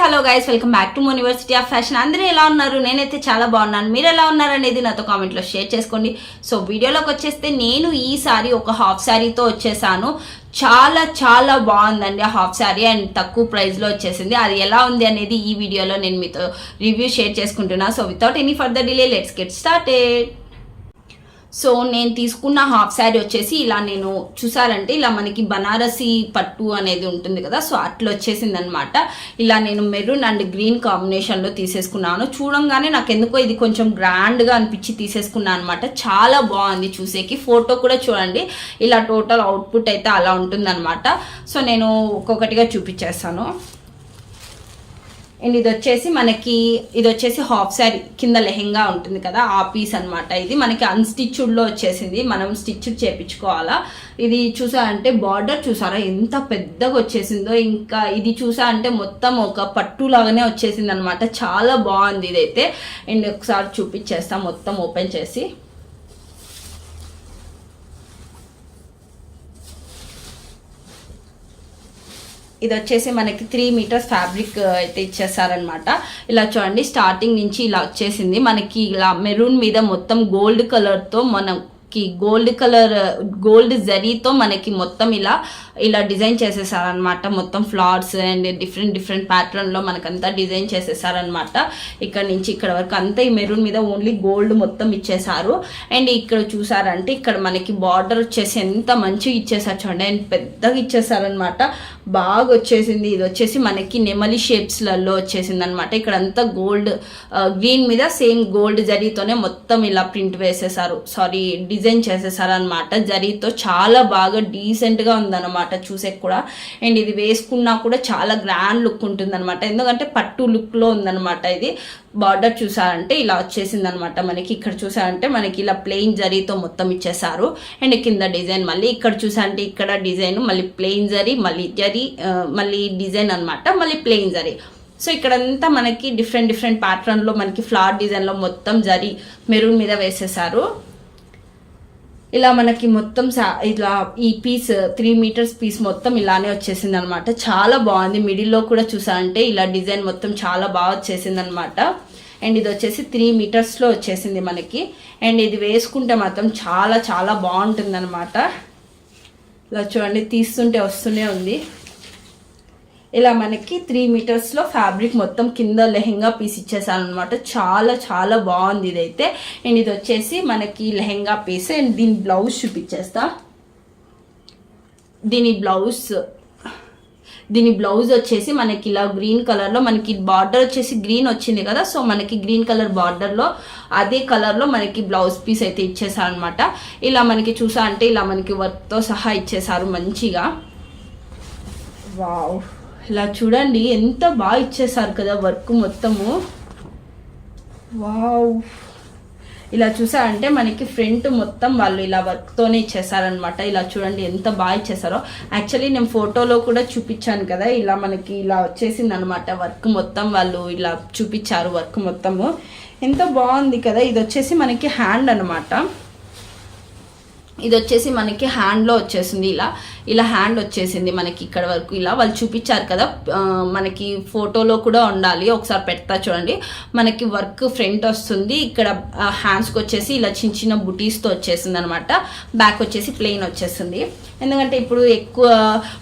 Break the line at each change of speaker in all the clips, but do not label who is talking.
Hello guys, welcome back to university of fashion. అందరూ ఎలా ఉన్నారు? నేనైతే చాలా బాగున్నాను. మీరు ఎలా ఉన్నారు అనేది నాతో కామెంట్లో షేర్ చేసుకోండి. సో వీడియోలోకి వచ్చేస్తే నేను ఈసారి ఒక హాఫ్ శారీతో వచ్చేసాను. చాలా చాలా బాగుందండి ఆ హాఫ్ శారీ, అండ్ తక్కువ ప్రైస్లో వచ్చేసింది. అది ఎలా ఉంది అనేది ఈ వీడియోలో నేను మీతో రివ్యూ షేర్ చేసుకుంటున్నా. So without any further delay let's get started. So నేను తీసుకున్న హాఫ్ శారీ వచ్చేసి ఇలా, నేను చూసారంటే ఇలా మనకి బనారసి పట్టు అనేది ఉంటుంది కదా, సో అట్లా వచ్చేసింది అనమాట. ఇలా నేను మెరూన్ అండ్ గ్రీన్ కాంబినేషన్లో తీసేసుకున్నాను. చూడంగానే నాకు ఎందుకో ఇది కొంచెం గ్రాండ్గా అనిపించి తీసేసుకున్నాను అనమాట. చాలా బాగుంది చూసేకి. ఫోటో కూడా చూడండి, ఇలా టోటల్ అవుట్పుట్ అయితే అలా ఉంటుందన్నమాట. సో నేను ఒక్కొక్కటిగా చూపించేస్తాను. అండ్ ఇది వచ్చేసి హాఫ్ శారీ కింద లెహెంగా ఉంటుంది కదా, ఆ పీస్ అనమాట. ఇది మనకి అన్స్టిచ్డ్లో వచ్చేసింది, మనం స్టిచ్ చేపించుకోవాలా. ఇది చూసా అంటే బార్డర్ చూసారా ఎంత పెద్దగా వచ్చేసిందో. ఇంకా ఇది చూసా అంటే మొత్తం ఒక పట్టు లాగానే వచ్చేసింది అనమాట. చాలా బాగుంది ఇదైతే. అండ్ ఒకసారి చూపించేస్తాం మొత్తం ఓపెన్ చేసి. ఇది వచ్చేసి మనకి 3 మీటర్స్ ఫ్యాబ్రిక్ అయితే ఇచ్చేసారనమాట. ఇలా చూడండి, స్టార్టింగ్ నుంచి ఇలా వచ్చేసింది మనకి. ఇలా మెరూన్ మీద మొత్తం గోల్డ్ కలర్తో మనకి గోల్డ్ జరీతో మనకి మొత్తం ఇలా డిజైన్ చేసేసారనమాట. మొత్తం ఫ్లవర్స్ అండ్ డిఫరెంట్ ప్యాటర్న్లో మనకంతా డిజైన్ చేసేసారనమాట. ఇక్కడ నుంచి ఇక్కడ వరకు అంతా ఈ మెరూన్ మీద ఓన్లీ గోల్డ్ మొత్తం ఇచ్చేసారు. అండ్ ఇక్కడ చూసారంటే ఇక్కడ మనకి బార్డర్ వచ్చేసి ఎంత మంచిగా ఇచ్చేసారు చూడండి, అండ్ పెద్దగా ఇచ్చేసారనమాట. బాగా వచ్చేసింది. ఇది వచ్చేసి మనకి నెమలి షేప్స్లలో వచ్చేసింది అనమాట. ఇక్కడ అంతా గ్రీన్ మీద సేమ్ గోల్డ్ జరీతోనే మొత్తం ఇలా ప్రింట్ వేసేసారు, డిజైన్ చేసేసారు అనమాట. జరీతో చాలా బాగా డీసెంట్గా ఉందన్నమాట చూసే కూడా. అండ్ ఇది వేసుకున్నా కూడా చాలా గ్రాండ్ లుక్ ఉంటుంది అనమాట, ఎందుకంటే పట్టు లుక్లో ఉందన్నమాట. ఇది బార్డర్ చూసారంటే ఇలా వచ్చేసింది అనమాట. మనకి ఇక్కడ చూసారంటే మనకి ఇలా ప్లెయిన్ జరీతో మొత్తం ఇచ్చేసారు. అండ్ కింద డిజైన్ మళ్ళీ ఇక్కడ చూసారంటే ఇక్కడ డిజైన్ మళ్ళీ ప్లెయిన్ జరీ, మళ్ళీ డిజైన్ అనమాట, మళ్ళీ ప్లెయిన్ జరీ. సో ఇక్కడంతా మనకి డిఫరెంట్ ప్యాటర్న్లో మనకి ఫ్లవర్ డిజైన్లో మొత్తం జరీ మెరూన్ మీద వేసేసారు. ఇలా మనకి మొత్తం ఇలా ఈ పీస్ 3 మీటర్స్ పీస్ మొత్తం ఇలానే వచ్చేసింది అనమాట. చాలా బాగుంది. మిడిల్లో కూడా చూసారంటే ఇలా డిజైన్ మొత్తం చాలా బాగా వచ్చేసింది అనమాట. అండ్ ఇది వచ్చేసి 3 మీటర్స్లో వచ్చేసింది మనకి. అండ్ ఇది వేసుకుంటే మాత్రం చాలా చాలా బాగుంటుంది అనమాట. ఇలా చూడండి, తీస్తుంటే వస్తూనే ఉంది. ఇలా మనకి 3 మీటర్స్లో ఫ్యాబ్రిక్ మొత్తం కింద లెహెంగా పీస్ ఇచ్చేసాను అనమాట. చాలా చాలా బాగుంది ఇదైతే. అండ్ ఇది వచ్చేసి మనకి లెహెంగా పీస్. అండ్ దీని బ్లౌజ్ చూపించేస్తా. దీని బ్లౌజ్ వచ్చేసి మనకి ఇలా గ్రీన్ కలర్లో, మనకి బార్డర్ వచ్చేసి గ్రీన్ వచ్చింది కదా, సో మనకి గ్రీన్ కలర్ బార్డర్లో అదే కలర్లో మనకి బ్లౌజ్ పీస్ అయితే ఇచ్చేసారు అనమాట. ఇలా మనకి చూసా అంటే ఇలా మనకి వర్క్తో సహా ఇచ్చేసారు మంచిగా. వావ్, ఇలా చూడండి ఎంత బాగా ఇచ్చేసారు కదా వర్క్ మొత్తము. వావ్, ఇలా చూసారంటే మనకి ఫ్రంట్ మొత్తం వాళ్ళు ఇలా వర్క్తోనే ఇచ్చేసారనమాట. ఇలా చూడండి ఎంత బాగా ఇచ్చేసారో. యాక్చువల్లీ నేను ఫోటోలో కూడా చూపించాను కదా, ఇలా మనకి ఇలా వచ్చేసింది అనమాట వర్క్ మొత్తం. వాళ్ళు ఇలా చూపించారు వర్క్ మొత్తము. ఎంత బాగుంది కదా. ఇది వచ్చేసి మనకి హ్యాండ్ అనమాట. ఇది వచ్చేసి మనకి హ్యాండ్లో వచ్చేసింది. ఇలా హ్యాండ్ వచ్చేసింది మనకి ఇక్కడ వరకు. ఇలా వాళ్ళు చూపించారు కదా, మనకి ఫోటోలో కూడా ఉండాలి, ఒకసారి పెడతా చూడండి. మనకి వర్క్ ఫ్రంట్ వస్తుంది, ఇక్కడ హ్యాండ్స్కి వచ్చేసి ఇలా చిన్న బుటీస్తో వచ్చేసింది అనమాట. బ్యాక్ వచ్చేసి ప్లెయిన్ వచ్చేసింది. ఎందుకంటే ఇప్పుడు ఎక్కువ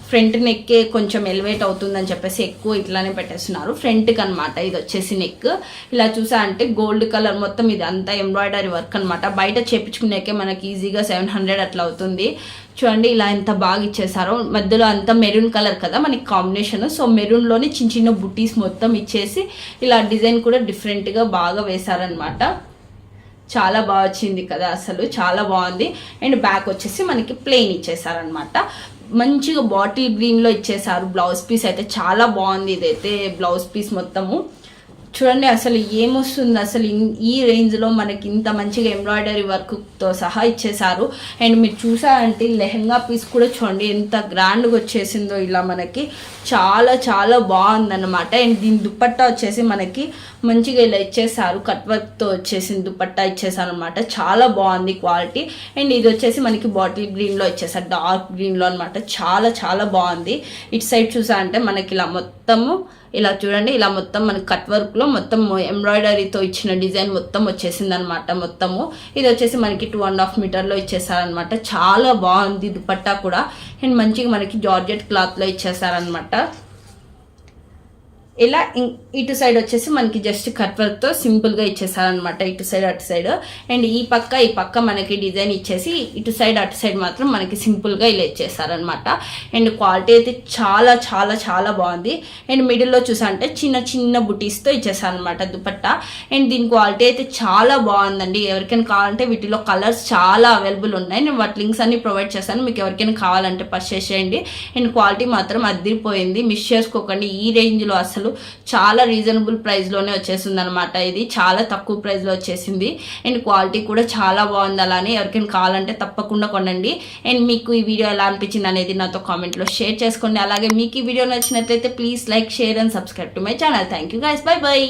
ఫ్రంట్ నెక్కే కొంచెం ఎలివేట్ అవుతుందని చెప్పేసి ఎక్కువ ఇట్లానే పెట్టేస్తున్నారు ఫ్రంట్కి అనమాట. ఇది వచ్చేసి నెక్. ఇలా చూసా అంటే గోల్డ్ కలర్ మొత్తం ఇది అంతా ఎంబ్రాయిడరీ వర్క్ అనమాట. బయట చేపించుకునేకే మనకి ఈజీగా 700 అట్లా అవుతుంది. చూడండి ఇలా ఎంత బాగా ఇచ్చేసారో. మధ్యలో అంతా మెరూన్ కలర్ కదా మనకి కాంబినేషన్, సో మెరూన్లోనే చిన్న బుటీస్ మొత్తం ఇచ్చేసి ఇలా డిజైన్ కూడా డిఫరెంట్గా బాగా వేశారనమాట. చాలా బాగా వచ్చింది కదా, అసలు చాలా బాగుంది. అండ్ బ్యాక్ వచ్చేసి మనకి ప్లెయిన్ ఇచ్చేసారనమాట. మంచిగా బాటిల్ గ్రీన్లో ఇచ్చేసారు. బ్లౌజ్ పీస్ అయితే చాలా బాగుంది. ఇదైతే బ్లౌజ్ పీస్ మొత్తము చూడండి అసలు ఏమొస్తుంది. అసలు ఈ రేంజ్లో మనకి ఇంత మంచిగా ఎంబ్రాయిడరీ వర్క్తో సహా ఇచ్చేసారు. అండ్ మీరు చూసారంటే లెహంగా పీస్ కూడా చూడండి ఎంత గ్రాండ్గా వచ్చేసిందో. ఇలా మనకి చాలా చాలా బాగుందన్నమాట. అండ్ దీని దుపట్టా వచ్చేసి మనకి మంచిగా ఇలా ఇచ్చేసారు, కట్ వర్క్తో వచ్చేసింది దుపట్టా ఇచ్చేసారు అనమాట. చాలా బాగుంది క్వాలిటీ. అండ్ ఇది వచ్చేసి మనకి బాటిల్ గ్రీన్లో ఇచ్చేసారు, డార్క్ గ్రీన్లో అనమాట. చాలా చాలా బాగుంది. ఇటు సైడ్ చూసా అంటే మనకి ఇలా మొత్తం మొత్తము ఇలా చూడండి, ఇలా మొత్తం మనకి కట్ వర్క్లో మొత్తం ఎంబ్రాయిడరీతో ఇచ్చిన డిజైన్ మొత్తం వచ్చేసింది అనమాట. మొత్తము ఇది వచ్చేసి మనకి 2.5 మీటర్లో ఇచ్చేసారనమాట. చాలా బాగుంది దుపట్టా కూడా. అండ్ మంచిగా మనకి జార్జెట్ క్లాత్లో ఇచ్చేసారనమాట. ఇలా ఇటు సైడ్ వచ్చేసి మనకి జస్ట్ కట్ వర్క్తో సింపుల్గా ఇచ్చేసారనమాట, ఇటు సైడ్ అటు సైడ్. అండ్ ఈ పక్క మనకి డిజైన్ ఇచ్చేసి ఇటు సైడ్ అటు సైడ్ మాత్రం మనకి సింపుల్గా ఇలా ఇచ్చేసారనమాట. అండ్ క్వాలిటీ అయితే చాలా చాలా చాలా బాగుంది. అండ్ మిడిల్లో చూసారంటే చిన్న చిన్న బుటీస్తో ఇచ్చేసారనమాట దుపట్టా. అండ్ దీని క్వాలిటీ అయితే చాలా బాగుందండి. ఎవరికైనా కావాలంటే వీటిలో కలర్స్ చాలా అవైలబుల్ ఉన్నాయి. నేను వాటి లింక్స్ అన్ని ప్రొవైడ్ చేశాను, మీకు ఎవరికైనా కావాలంటే పర్చేస్ చేయండి. అండ్ క్వాలిటీ మాత్రం అదిరిపోయింది, మిస్ చేసుకోకండి. ఈ రేంజ్లో అసలు చాలా రీజనబుల్ ప్రైస్లోనే వచ్చేసింది అనమాట. ఇది చాలా తక్కువ ప్రైస్లో వచ్చేసింది. అండ్ క్వాలిటీ కూడా చాలా బాగుంది. అలానే ఎవరికైనా కావాలంటే తప్పకుండా కొనండి. అండ్ మీకు ఈ వీడియో ఎలా అనిపించింది అనేది నాతో కామెంట్లో షేర్ చేసుకోండి. అలాగే మీకు ఈ వీడియో నచ్చినట్లయితే please like, share and subscribe to my channel. Thank you guys, by by.